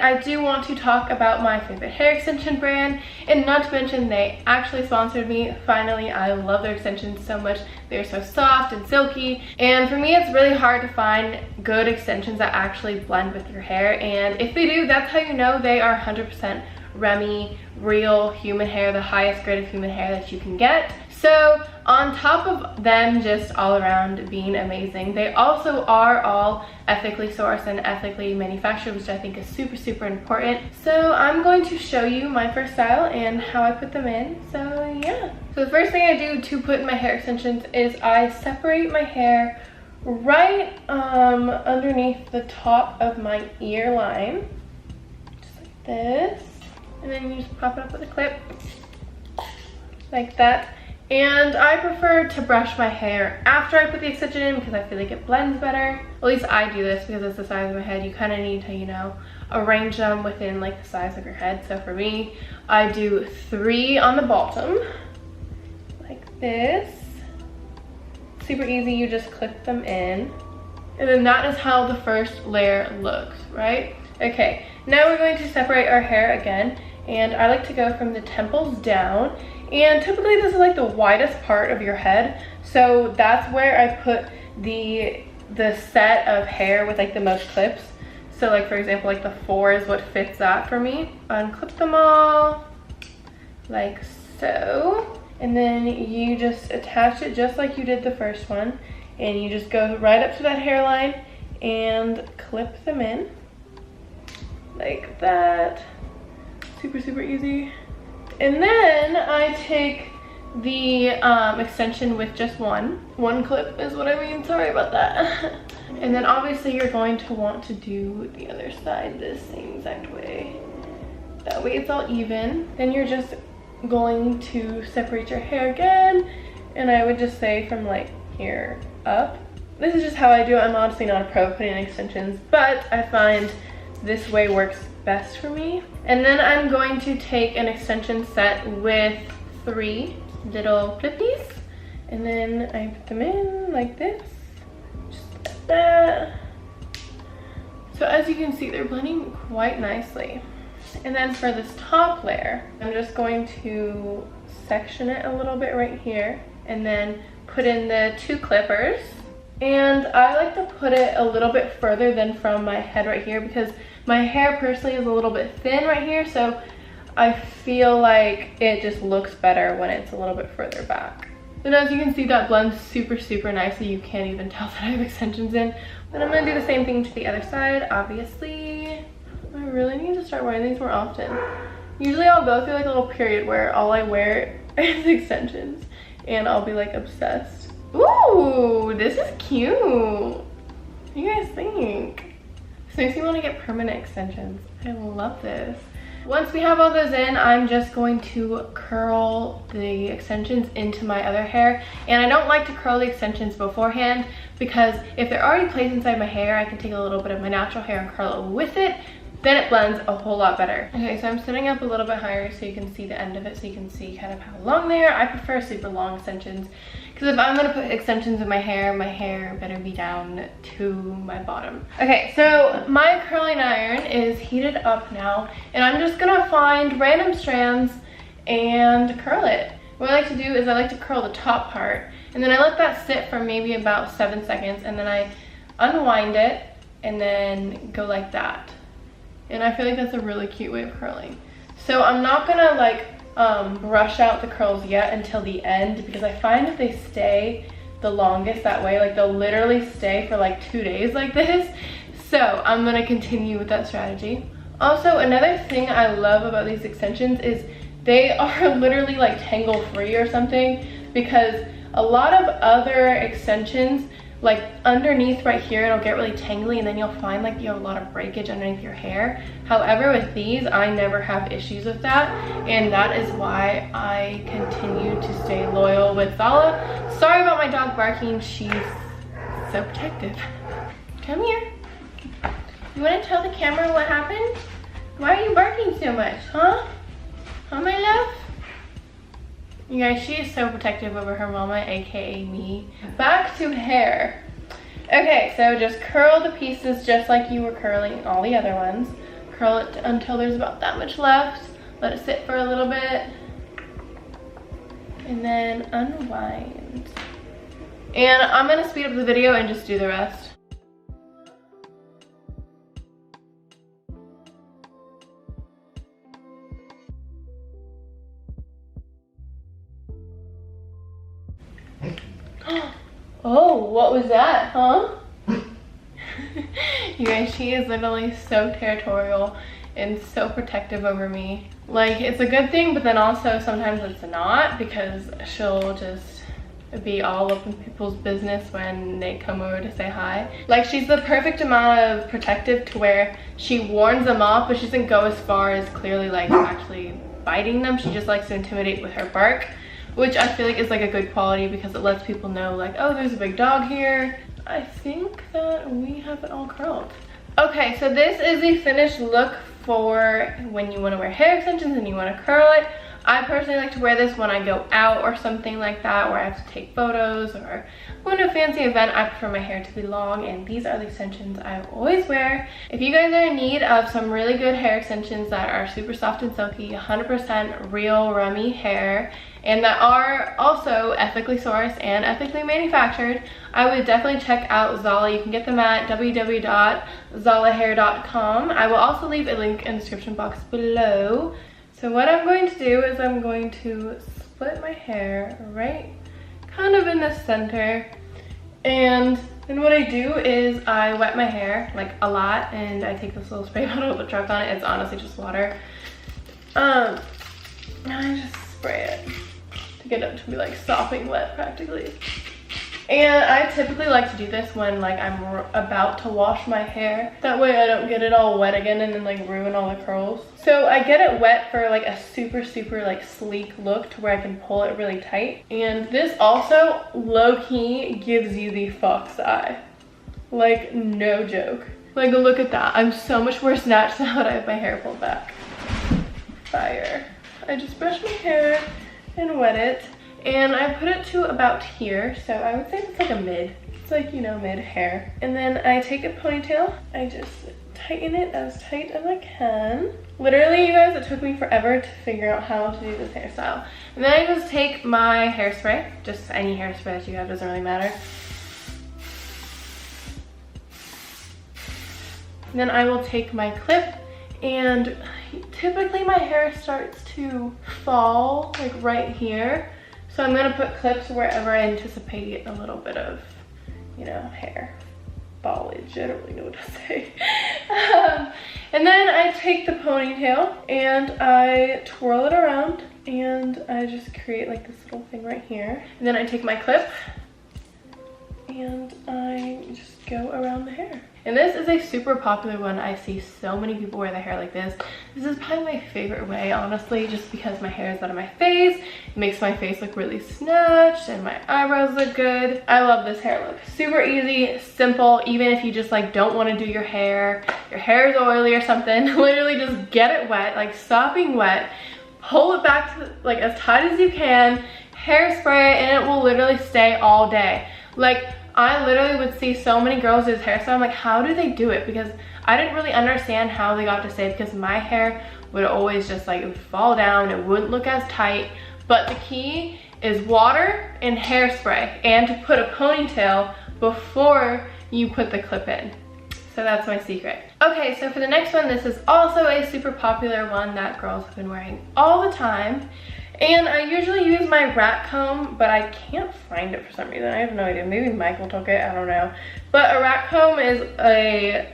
I do want to talk about my favorite hair extension brand, and not to mention they actually sponsored me. Finally, I love their extensions so much. They're so soft and silky, and for me it's really hard to find good extensions that actually blend with your hair, and if they do, that's how you know they are 100% Remy, real human hair, the highest grade of human hair that you can get. So on top of them just all around being amazing, they also are all ethically sourced and ethically manufactured, which I think is super important. So I'm going to show you my first style and how I put them in. So yeah. So the first thing I do to put in my hair extensions is I separate my hair right underneath the top of my ear line, just like this. And then you just pop it up with a clip like that. And I prefer to brush my hair after I put the extension in because I feel like it blends better. At least I do this because it's the size of my head. You kind of need to, you know, arrange them within like the size of your head. So for me, I do 3 on the bottom like this. Super easy, you just clip them in. And then that is how the first layer looks, right? Okay, now we're going to separate our hair again. And I like to go from the temples down. And typically this is like the widest part of your head. So that's where I put the set of hair with like the most clips. So like for example, like the 4 is what fits that for me. Unclip them all like so. And then you just attach it just like you did the first one. And you just go right up to that hairline and clip them in like that. Super easy. And then I take the extension with just one clip is what I mean, sorry about that. And then obviously you're going to want to do the other side the same exact way. That way it's all even. Then you're just going to separate your hair again, and I would just say from like here up. This is just how I do it. I'm honestly not a pro putting in extensions, but I find this way works best for me. And then I'm going to take an extension set with 3 little clippies, and then I put them in like this, just like that. So as you can see, they're blending quite nicely. And then for this top layer, I'm just going to section it a little bit right here, and then put in the 2 clippers. And I like to put it a little bit further than from my head right here, because my hair personally is a little bit thin right here, so I feel like it just looks better when it's a little bit further back. And as you can see, that blends super nicely. You can't even tell that I have extensions in. Then I'm gonna do the same thing to the other side, obviously. I really need to start wearing these more often. Usually I'll go through like a little period where all I wear is extensions, and I'll be like obsessed. Ooh, this is cute. What do you guys think? This makes me want to get permanent extensions. I love this. Once we have all those in, I'm just going to curl the extensions into my other hair. And I don't like to curl the extensions beforehand, because if they're already placed inside my hair, I can take a little bit of my natural hair and curl it with it. Then it blends a whole lot better. Okay, so I'm setting up a little bit higher so you can see the end of it, so you can see kind of how long they are. I prefer super long extensions, because if I'm gonna put extensions in my hair better be down to my bottom. Okay, so my curling iron is heated up now, and I'm just gonna find random strands and curl it. What I like to do is I like to curl the top part, and then I let that sit for maybe about 7 seconds, and then I unwind it and then go like that. And I feel like that's a really cute way of curling. So I'm not gonna like brush out the curls yet until the end, because I find that they stay the longest that way. Like they'll literally stay for like 2 days like this. So I'm gonna continue with that strategy. Also, another thing I love about these extensions is they are literally like tangle free or something, because a lot of other extensions, like underneath right here, it'll get really tangly, and then you'll find like you have a lot of breakage underneath your hair. However, with these, I never have issues with that, and that is why I continue to stay loyal with ZALA. Sorry about my dog barking, she's so protective. Come here. You want to tell the camera what happened? Why are you barking so much, huh? Huh, my love? You guys, she is so protective over her mama, aka me. Back to hair. Okay, so just curl the pieces just like you were curling all the other ones. curl it until there's about that much left. Let it sit for a little bit. And then unwind. And I'm gonna speed up the video and just do the rest. Oh, what was that, huh? You guys, she is literally so territorial and so protective over me. Like, it's a good thing, but then also sometimes it's not, because she'll just be all up in people's business when they come over to say hi. Like, she's the perfect amount of protective to where she warns them off, but she doesn't go as far as clearly like actually biting them. She just likes to intimidate with her bark, which I feel like is like a good quality because it lets people know like, oh, there's a big dog here. I think that we have it all curled. Okay, so this is the finished look for when you want to wear hair extensions and you want to curl it. I personally like to wear this when I go out or something like that, where I have to take photos or go to a fancy event. I prefer my hair to be long, and these are the extensions I always wear. If you guys are in need of some really good hair extensions that are super soft and silky, 100% real rummy hair, and that are also ethically sourced and ethically manufactured, I would definitely check out ZALA. You can get them at www.zalahair.com. I will also leave a link in the description box below. So what I'm going to do is I'm going to split my hair right kind of in the center. And then what I do is I wet my hair like a lot, and I take this little spray bottle with a truck on it. It's honestly just water. And I just spray it to get it to be like sopping wet practically. And I typically like to do this when like I'm about to wash my hair. That way I don't get it all wet again and then like ruin all the curls. So I get it wet for like a super like sleek look to where I can pull it really tight. And this also low-key gives you the fox eye. Like, no joke. Like, look at that. I'm so much more snatched now that I have my hair pulled back. Fire. I just brush my hair and wet it. And I put it to about here, so I would say it's like a mid. It's like, you know, mid hair. And then I take a ponytail. I just tighten it as tight as I can. Literally, you guys, it took me forever to figure out how to do this hairstyle. And then I just take my hairspray, just any hairspray that you have, doesn't really matter. And then I will take my clip, and typically my hair starts to fall like right here. So I'm gonna put clips wherever I anticipate a little bit of, you know, hair foliage. I don't really know what to say. And then I take the ponytail and I twirl it around, and I just create like this little thing right here. And then I take my clip and I just go around the hair. And this is a super popular one. I see so many people wear their hair like this. This is probably my favorite way, honestly, just because my hair is out of my face. It makes my face look really snatched and my eyebrows look good. I love this hair look. Super easy, simple, even if you just like don't want to do your hair is oily or something, literally just get it wet, like sopping wet, pull it back to like as tight as you can, hairspray, and it will literally stay all day. Like, I literally would see so many girls do this hairstyle. I'm like, how do they do it? Because I didn't really understand how they got to stay, because my hair would always just like, it would fall down. It wouldn't look as tight. But the key is water and hairspray, and to put a ponytail before you put the clip in. So that's my secret. Okay, so for the next one, this is also a super popular one that girls have been wearing all the time. And I usually use my rat comb, but I can't find it for some reason. I have no idea. Maybe Michael took it, I don't know. But a rat comb is a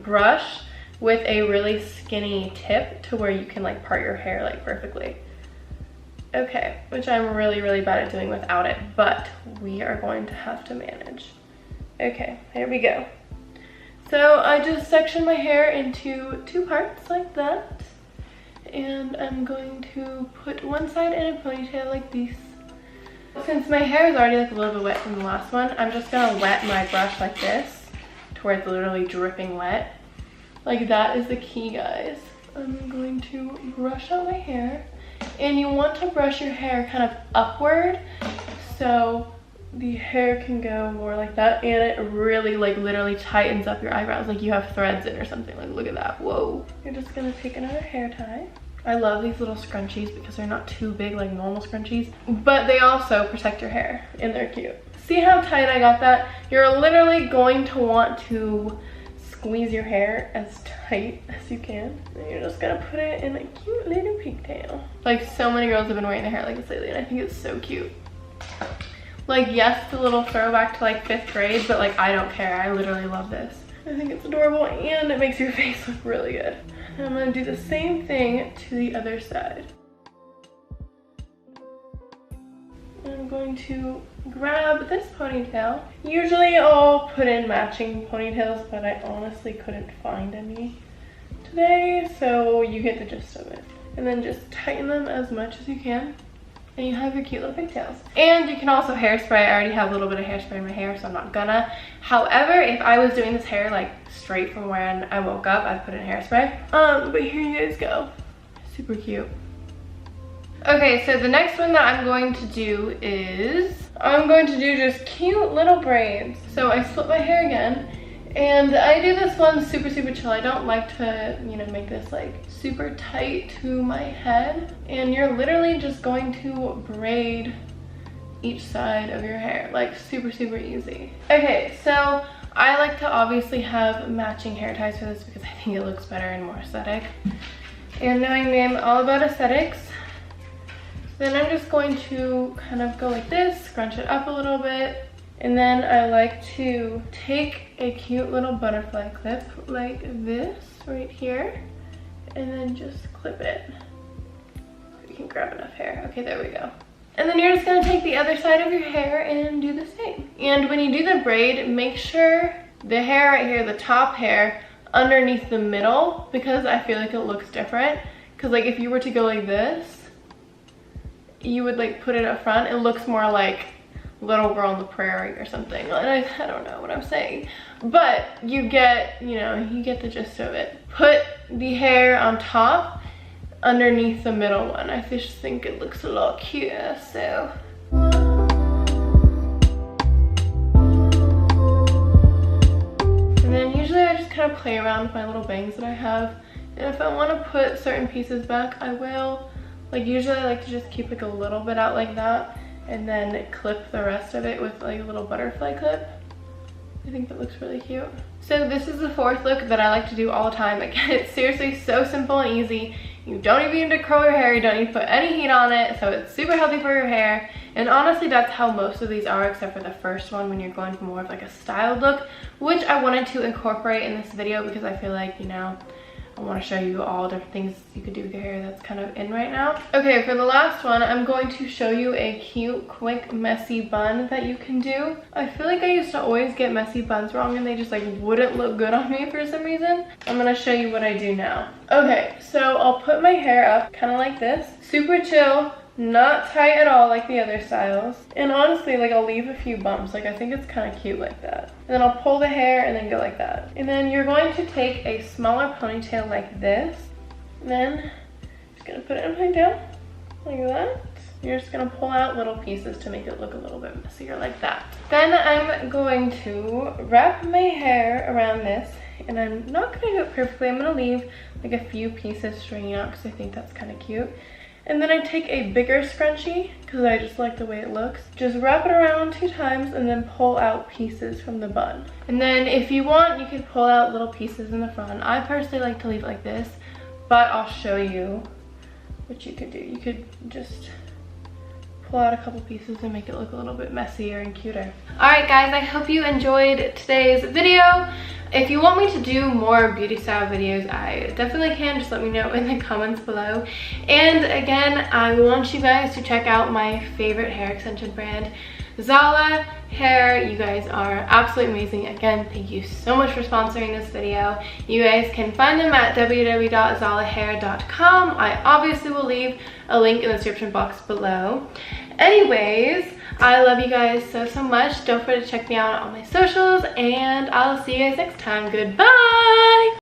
brush with a really skinny tip to where you can like part your hair like perfectly. Okay, which I'm really bad at doing without it, but we are going to have to manage. Okay, here we go. So I just section my hair into 2 parts like that. And I'm going to put one side in a ponytail like this. Since my hair is already like a little bit wet from the last one, I'm just gonna wet my brush like this to where it's literally dripping wet. Like, that is the key, guys. I'm going to brush out my hair, and you want to brush your hair kind of upward, so the hair can go more like that, and it really like literally tightens up your eyebrows like you have threads in or something. Like, look at that. Whoa. You're just gonna take another hair tie. I love these little scrunchies because they're not too big like normal scrunchies, but they also protect your hair and they're cute. See how tight I got that? You're literally going to want to squeeze your hair as tight as you can. And you're just gonna put it in a cute little pigtail. Like, so many girls have been wearing their hair like this lately, and I think it's so cute. Like, yes, it's a little throwback to like 5th grade, but like, I don't care. I literally love this. I think it's adorable, and it makes your face look really good. And I'm gonna do the same thing to the other side. I'm going to grab this ponytail. Usually I'll put in matching ponytails, but I honestly couldn't find any today, so you get the gist of it. And then just tighten them as much as you can, and you have your cute little pigtails. And you can also hairspray. I already have a little bit of hairspray in my hair, so I'm not gonna. However, if I was doing this hair like straight from when I woke up, I'd put in hairspray. But here you guys go. Super cute. Okay, so the next one that I'm going to do is, I'm going to do just cute little braids. So I split my hair again, and I do this one super chill. I don't like to, you know, make this like super tight to my head. And you're literally just going to braid each side of your hair, like super easy. Okay, so I like to obviously have matching hair ties for this because I think it looks better and more aesthetic. And knowing me, I'm all about aesthetics. Then I'm just going to kind of go like this, scrunch it up a little bit, and then I like to take a cute little butterfly clip like this right here, and then just clip it. You can grab enough hair. Okay, there we go. And then you're just gonna take the other side of your hair and do the same. And when you do the braid, make sure the hair right here, the top hair, underneath the middle, because I feel like it looks different. Because like if you were to go like this, you would like put it up front, it looks more like Little Girl on the Prairie or something. And I don't know what I'm saying, but you get, you know, you get the gist of it. Put the hair on top underneath the middle one. I just think it looks a lot cuter, so. And then usually I just kind of play around with my little bangs that I have. And if I want to put certain pieces back, I will. Like, usually I like to just keep like a little bit out like that, and then clip the rest of it with like a little butterfly clip. I think that looks really cute. So this is the 4th look that I like to do all the time. Again, it's seriously so simple and easy. You don't even need to curl your hair, you don't need to put any heat on it, so it's super healthy for your hair. And honestly, that's how most of these are, except for the first one when you're going for more of like a styled look, which I wanted to incorporate in this video because I feel like, you know, I want to show you all different things you could do with your hair that's kind of in right now. Okay, for the last one, I'm going to show you a cute, quick, messy bun that you can do. I feel like I used to always get messy buns wrong and they just like wouldn't look good on me for some reason. I'm going to show you what I do now. Okay, so I'll put my hair up kind of like this. Super chill. Not tight at all like the other styles. And honestly, like I'll leave a few bumps. Like I think it's kind of cute like that. And then I'll pull the hair and then go like that. And then you're going to take a smaller ponytail like this. And then just gonna put it in a ponytail like that. You're just gonna pull out little pieces to make it look a little bit messier like that. Then I'm going to wrap my hair around this. And I'm not gonna do it perfectly. I'm gonna leave like a few pieces stringing out because I think that's kind of cute. And then I take a bigger scrunchie because I just like the way it looks. Just wrap it around 2 times and then pull out pieces from the bun. And then if you want, you could pull out little pieces in the front. I personally like to leave it like this, but I'll show you what you could do. You could just pull out a couple pieces and make it look a little bit messier and cuter. Alright guys, I hope you enjoyed today's video. If you want me to do more beauty style videos, I definitely can. Just let me know in the comments below. And again, I want you guys to check out my favorite hair extension brand, ZALA Hair. You guys are absolutely amazing. Again, thank you so much for sponsoring this video. You guys can find them at www.zalahair.com. I obviously will leave a link in the description box below. Anyways, I love you guys so much. Don't forget to check me out on my socials, and I'll see you guys next time. Goodbye!